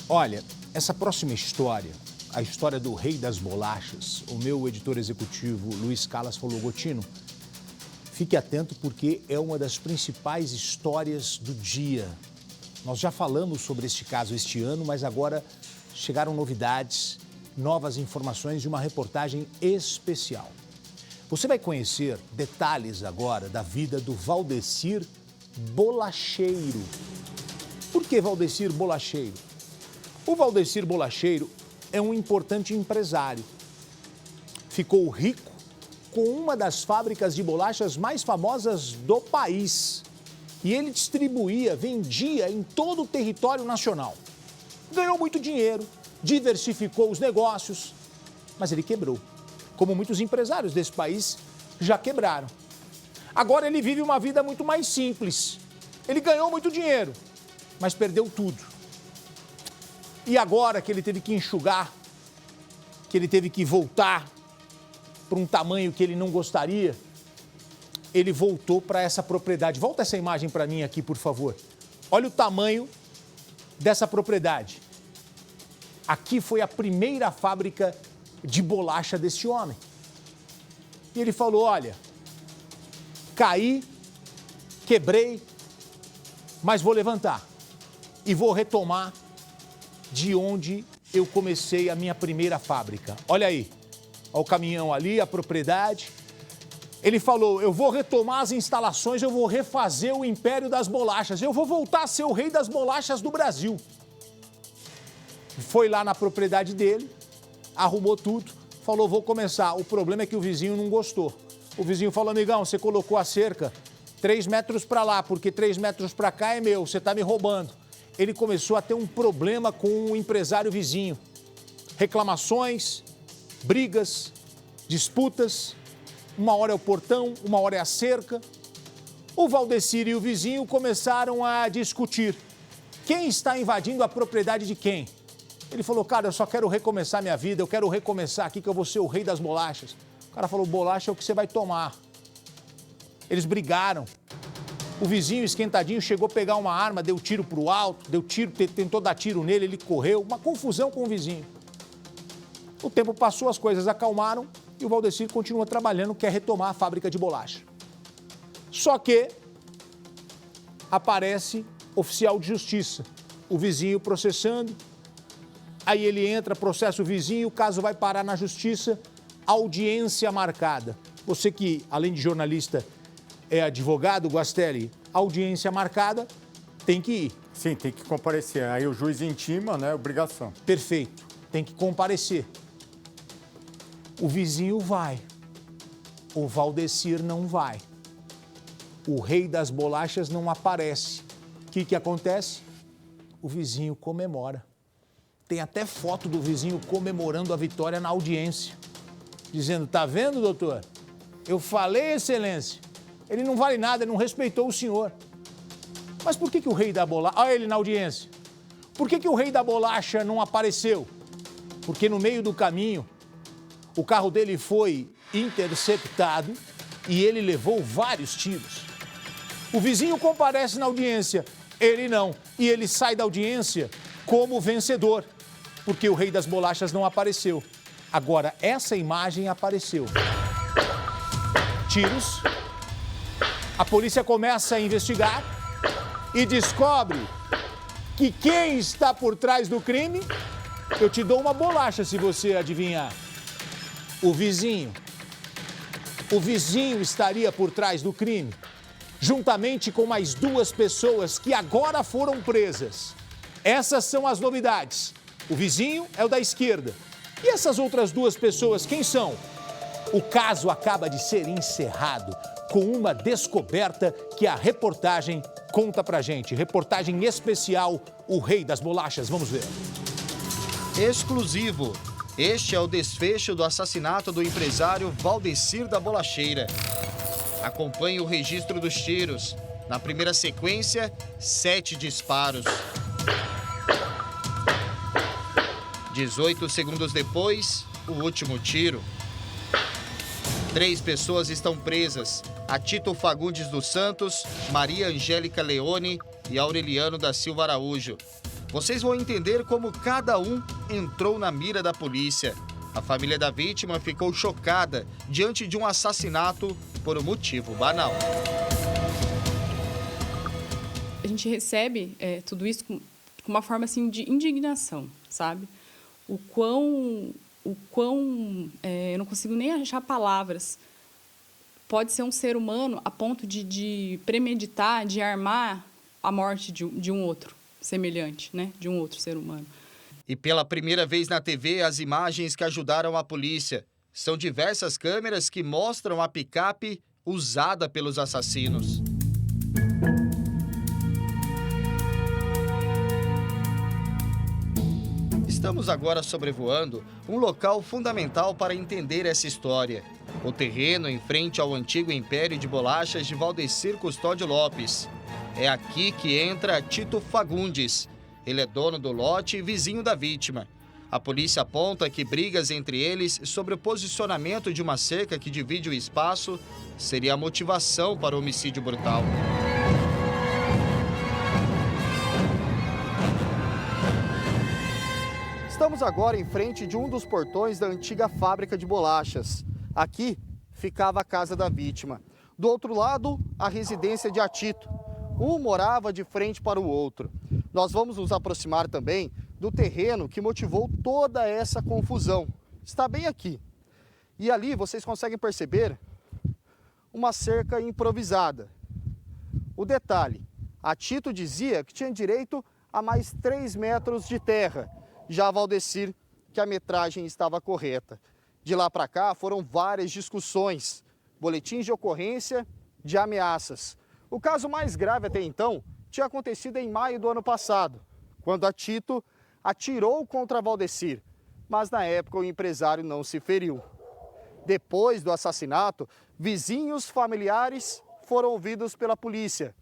Olha, essa próxima história, a história do Rei das Bolachas, o meu editor executivo, Luiz Callas, falou: Gotino, fique atento porque é uma das principais histórias do dia. Nós já falamos sobre este caso este ano, mas agora chegaram novidades, novas informações de uma reportagem especial. Você vai conhecer detalhes agora da vida do Valdecir Bolacheiro. Por que Valdecir Bolacheiro? O Valdecir Bolacheiro é um importante empresário. Ficou rico com uma das fábricas de bolachas mais famosas do país. E ele distribuía, vendia em todo o território nacional. Ganhou muito dinheiro, diversificou os negócios, mas ele quebrou. Como muitos empresários desse país já quebraram. Agora ele vive uma vida muito mais simples. Ele ganhou muito dinheiro, mas perdeu tudo. E agora que ele teve que enxugar, que ele teve que voltar para um tamanho que ele não gostaria, ele voltou para essa propriedade. Volta essa imagem para mim aqui, por favor. Olha o tamanho dessa propriedade. Aqui foi a primeira fábrica de bolacha desse homem. E ele falou: olha, caí, quebrei, mas vou levantar e vou retomar de onde eu comecei a minha primeira fábrica. Olha aí, olha o caminhão ali, a propriedade. Ele falou: eu vou retomar as instalações, eu vou refazer o império das bolachas, eu vou voltar a ser o rei das bolachas do Brasil. Foi lá na propriedade dele, arrumou tudo, falou: vou começar. O problema é que o vizinho não gostou. O vizinho falou: amigão, você colocou a cerca 3 metros para lá, porque 3 metros para cá é meu, você está me roubando. Ele começou a ter um problema com o empresário vizinho. Reclamações, brigas, disputas. Uma hora é o portão, uma hora é a cerca. O Valdecir e o vizinho começaram a discutir. Quem está invadindo a propriedade de quem? Ele falou: cara, eu só quero recomeçar minha vida, eu quero recomeçar aqui que eu vou ser o rei das bolachas. O cara falou: bolacha é o que você vai tomar. Eles brigaram. O vizinho, esquentadinho, chegou a pegar uma arma, deu tiro pro alto, deu tiro, tentou dar tiro nele, ele correu. Uma confusão com o vizinho. O tempo passou, as coisas acalmaram e o Valdecir continua trabalhando, quer retomar a fábrica de bolacha. Só que aparece oficial de justiça, o vizinho processando. Aí ele entra, processa o vizinho, o caso vai parar na justiça, audiência marcada. Você que, além de jornalista, é advogado, Guastelli, audiência marcada, tem que ir. Sim, tem que comparecer. Aí o juiz intima, né? Obrigação. Perfeito, tem que comparecer. O vizinho vai, o Valdecir não vai. O rei das bolachas não aparece. O que acontece? O vizinho comemora. Tem até foto do vizinho comemorando a vitória na audiência. Dizendo: tá vendo, doutor? Eu falei, excelência. Ele não vale nada, ele não respeitou o senhor. Mas por que o rei da bolacha... Olha ele na audiência. Por que o rei da bolacha não apareceu? Porque no meio do caminho, o carro dele foi interceptado e ele levou vários tiros. O vizinho comparece na audiência, ele não. E ele sai da audiência como vencedor, porque o rei das bolachas não apareceu. Agora, essa imagem apareceu. Tiros. A polícia começa a investigar e descobre que quem está por trás do crime, eu te dou uma bolacha se você adivinhar. O vizinho. O vizinho estaria por trás do crime, juntamente com mais 2 pessoas que agora foram presas. Essas são as novidades. O vizinho é o da esquerda. E essas outras 2 pessoas, quem são? O caso acaba de ser encerrado com uma descoberta que a reportagem conta pra gente. Reportagem especial, o Rei das Bolachas. Vamos ver. Exclusivo. Este é o desfecho do assassinato do empresário Valdecir da Bolacheira. Acompanhe o registro dos tiros. Na primeira sequência, 7 disparos. 18 segundos depois, o último tiro. 3 pessoas estão presas: Atito Fagundes dos Santos, Maria Angélica Leone e Aureliano da Silva Araújo. Vocês vão entender como cada um entrou na mira da polícia. A família da vítima ficou chocada diante de um assassinato por um motivo banal. A gente recebe tudo isso com uma forma assim, de indignação, sabe? O quão eu não consigo nem achar palavras. Pode ser um ser humano a ponto de premeditar, de armar a morte de um outro semelhante, né? De um outro ser humano. E pela primeira vez na TV, as imagens que ajudaram a polícia. São diversas câmeras que mostram a picape usada pelos assassinos. Estamos agora sobrevoando um local fundamental para entender essa história. O terreno em frente ao antigo Império de Bolachas de Valdecir Custódio Lopes. É aqui que entra Tito Fagundes. Ele é dono do lote e vizinho da vítima. A polícia aponta que brigas entre eles sobre o posicionamento de uma cerca que divide o espaço seria a motivação para o homicídio brutal. Estamos agora em frente de um dos portões da antiga fábrica de bolachas. Aqui ficava a casa da vítima. Do outro lado, a residência de Atito. Um morava de frente para o outro. Nós vamos nos aproximar também do terreno que motivou toda essa confusão. Está bem aqui. E ali vocês conseguem perceber uma cerca improvisada. O detalhe, Atito dizia que tinha direito a mais 3 metros de terra. Já Valdecir, que a metragem estava correta. De lá para cá foram várias discussões, boletins de ocorrência, de ameaças. O caso mais grave até então tinha acontecido em maio do ano passado, quando Atito atirou contra Valdecir, mas na época o empresário não se feriu. Depois do assassinato, vizinhos familiares foram ouvidos pela polícia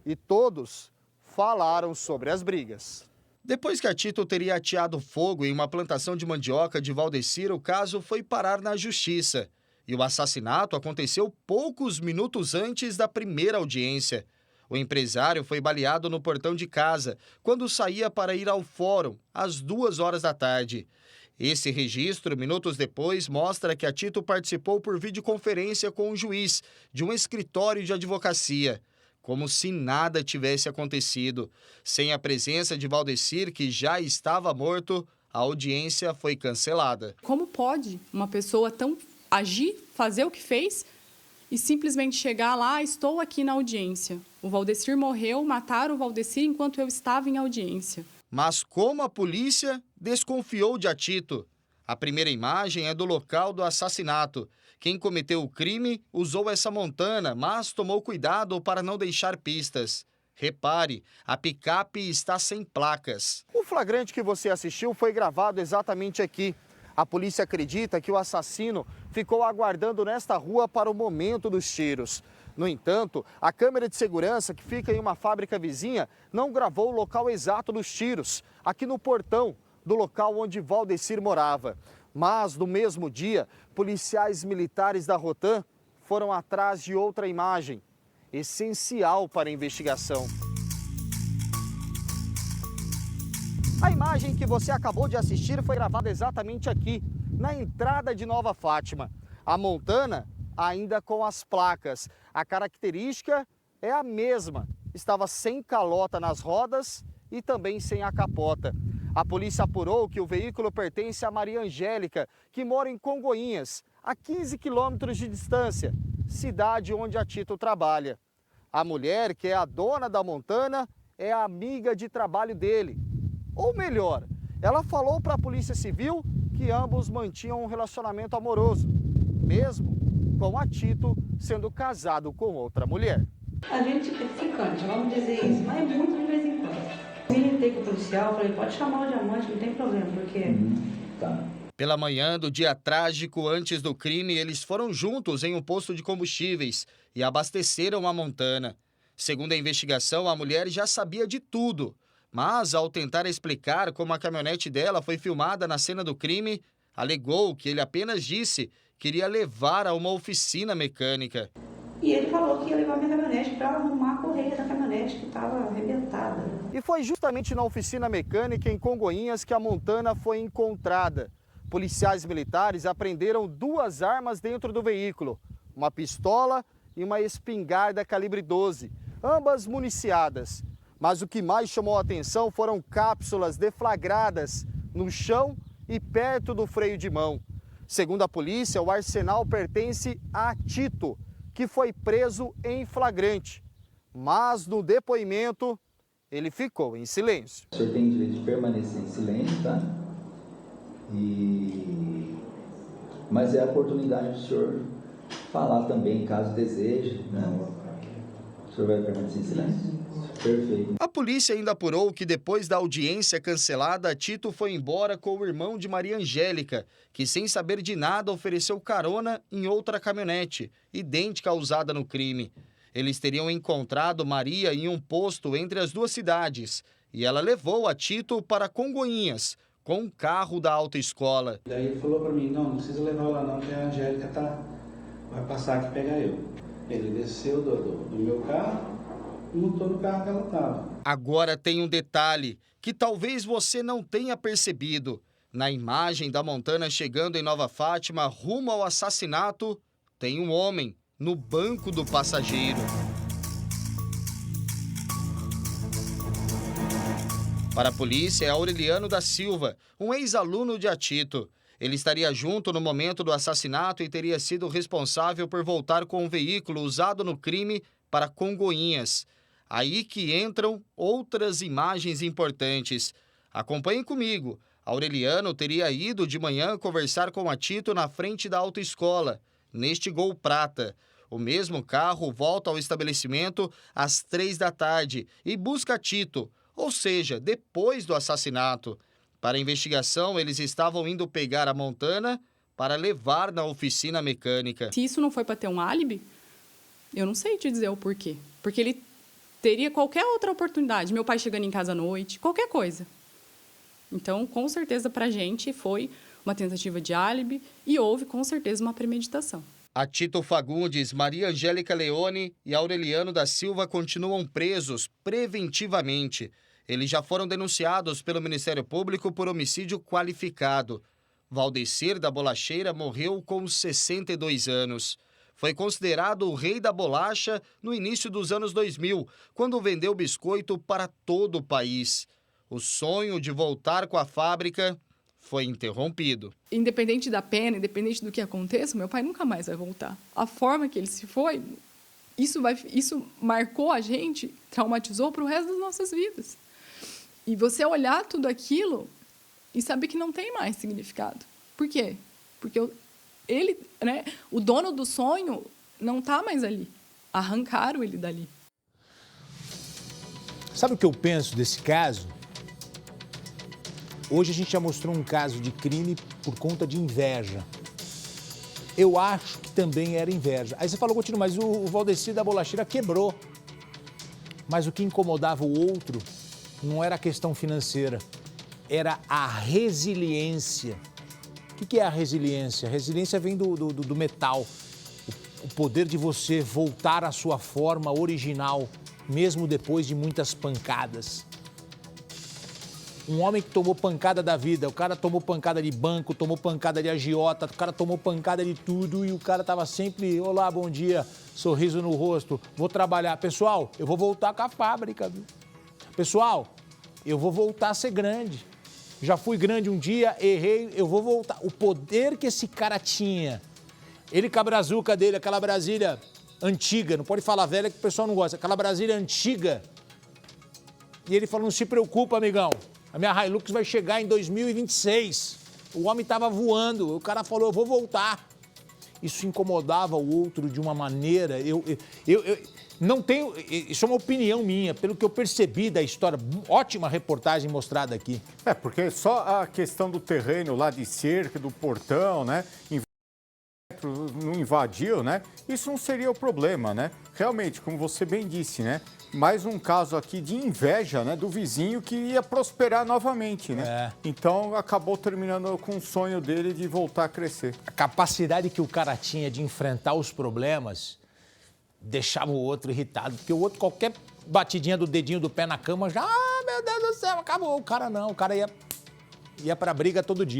e todos falaram sobre as brigas. Depois que Atito teria ateado fogo em uma plantação de mandioca de Valdecir, o caso foi parar na justiça. E o assassinato aconteceu poucos minutos antes da primeira audiência. O empresário foi baleado no portão de casa, quando saía para ir ao fórum, às 2h da tarde. Esse registro, minutos depois, mostra que Atito participou por videoconferência com um juiz de um escritório de advocacia. Como se nada tivesse acontecido. Sem a presença de Valdecir, que já estava morto, a audiência foi cancelada. Como pode uma pessoa agir, fazer o que fez e simplesmente chegar lá, estou aqui na audiência. O Valdecir morreu, mataram o Valdecir enquanto eu estava em audiência. Mas como a polícia desconfiou de Atito? A primeira imagem é do local do assassinato. Quem cometeu o crime usou essa montana, mas tomou cuidado para não deixar pistas. Repare, a picape está sem placas. O flagrante que você assistiu foi gravado exatamente aqui. A polícia acredita que o assassino ficou aguardando nesta rua para o momento dos tiros. No entanto, a câmera de segurança que fica em uma fábrica vizinha não gravou o local exato dos tiros, aqui no portão do local onde Valdecir morava. Mas, no mesmo dia, policiais militares da Rotam foram atrás de outra imagem, essencial para a investigação. A imagem que você acabou de assistir foi gravada exatamente aqui, na entrada de Nova Fátima. A montana ainda com as placas. A característica é a mesma. Estava sem calota nas rodas e também sem a capota. A polícia apurou que o veículo pertence a Maria Angélica, que mora em Congoinhas, a 15 quilômetros de distância, cidade onde Atito trabalha. A mulher, que é a dona da montana, é a amiga de trabalho dele. Ou melhor, ela falou para a Polícia Civil que ambos mantinham um relacionamento amoroso, mesmo com Atito sendo casado com outra mulher. A gente é ficante, vamos dizer isso, mas é muito de vez em quando. Militei com o policial, falei, pode chamar o diamante, não tem problema, porque... Tá. Pela manhã do dia trágico, antes do crime, eles foram juntos em um posto de combustíveis e abasteceram a montana. Segundo a investigação, a mulher já sabia de tudo, mas ao tentar explicar como a caminhonete dela foi filmada na cena do crime, alegou que ele apenas disse que iria levar a uma oficina mecânica. E ele falou que ia levar minha caminhonete para arrumar a correia da caminhonete que estava arrebentada. E foi justamente na oficina mecânica em Congonhas que a montana foi encontrada. Policiais militares apreenderam 2 armas dentro do veículo, uma pistola e uma espingarda calibre 12, ambas municiadas. Mas o que mais chamou a atenção foram cápsulas deflagradas no chão e perto do freio de mão. Segundo a polícia, o arsenal pertence a Tito, que foi preso em flagrante. Mas no depoimento, ele ficou em silêncio. O senhor tem direito de permanecer em silêncio, tá? Mas é a oportunidade do senhor falar também, caso deseje, né? O senhor vai permanecer em silêncio? Perfeito. A polícia ainda apurou que depois da audiência cancelada, Tito foi embora com o irmão de Maria Angélica, que sem saber de nada ofereceu carona em outra caminhonete, idêntica à usada no crime. Eles teriam encontrado Maria em um posto entre as 2 cidades e ela levou a Tito para Congonhas, com um carro da autoescola. Daí ele falou para mim, não precisa levar lá não, que a Angélica vai passar aqui pegar eu. Ele desceu do meu carro e montou no carro que ela estava. Agora tem um detalhe que talvez você não tenha percebido. Na imagem da montana chegando em Nova Fátima, rumo ao assassinato, tem um homem no banco do passageiro. Para a polícia, é Aureliano da Silva, um ex-aluno de Atito. Ele estaria junto no momento do assassinato e teria sido responsável por voltar com um veículo usado no crime para Congonhas. Aí que entram outras imagens importantes. Acompanhem comigo. Aureliano teria ido de manhã conversar com Atito na frente da autoescola, neste Gol Prata. O mesmo carro volta ao estabelecimento às 3 da tarde e busca Tito, ou seja, depois do assassinato. Para a investigação, eles estavam indo pegar a montana para levar na oficina mecânica. Se isso não foi para ter um álibi, eu não sei te dizer o porquê. Porque ele teria qualquer outra oportunidade. Meu pai chegando em casa à noite, qualquer coisa. Então, com certeza, para a gente foi uma tentativa de álibi e houve, com certeza, uma premeditação. Atito Fagundes, Maria Angélica Leone e Aureliano da Silva continuam presos preventivamente. Eles já foram denunciados pelo Ministério Público por homicídio qualificado. Valdecir da Bolacheira morreu com 62 anos. Foi considerado o rei da bolacha no início dos anos 2000, quando vendeu biscoito para todo o país. O sonho de voltar com a fábrica foi interrompido. Independente da pena, independente do que aconteça, meu pai nunca mais vai voltar. A forma que ele se foi, isso marcou a gente, traumatizou para o resto das nossas vidas. E você olhar tudo aquilo e saber que não tem mais significado. Por quê? Porque ele, né, o dono do sonho não está mais ali. Arrancaram ele dali. Sabe o que eu penso desse caso? Hoje a gente já mostrou um caso de crime por conta de inveja. Eu acho que também era inveja. Aí você falou, Coutinho, mas o Valdecir da Bolacheira quebrou. Mas o que incomodava o outro não era a questão financeira, era a resiliência. O que é a resiliência? A resiliência vem do metal. O poder de você voltar à sua forma original, mesmo depois de muitas pancadas. Um homem que tomou pancada da vida, o cara tomou pancada de banco, tomou pancada de agiota, o cara tomou pancada de tudo e o cara tava sempre, olá, bom dia, sorriso no rosto, vou trabalhar. Pessoal, eu vou voltar com a fábrica, viu? Pessoal, eu vou voltar a ser grande. Já fui grande um dia, errei, eu vou voltar. O poder que esse cara tinha, ele com a brazuca dele, aquela Brasília antiga, não pode falar velha que o pessoal não gosta, aquela Brasília antiga. E ele falou, não se preocupa, amigão. A minha Hilux vai chegar em 2026. O homem estava voando, o cara falou, eu vou voltar. Isso incomodava o outro de uma maneira, eu não tenho, isso é uma opinião minha, pelo que eu percebi da história, ótima reportagem mostrada aqui. Porque só a questão do terreno lá de cerca, do portão, né? Não invadiu, né? Isso não seria o problema, né? Realmente, como você bem disse, né? Mais um caso aqui de inveja, né? Do vizinho que ia prosperar novamente, né? Então, acabou terminando com o sonho dele de voltar a crescer. A capacidade que o cara tinha de enfrentar os problemas deixava o outro irritado, porque o outro, qualquer batidinha do dedinho do pé na cama, já, meu Deus do céu, acabou. O cara não, o cara ia pra briga todo dia.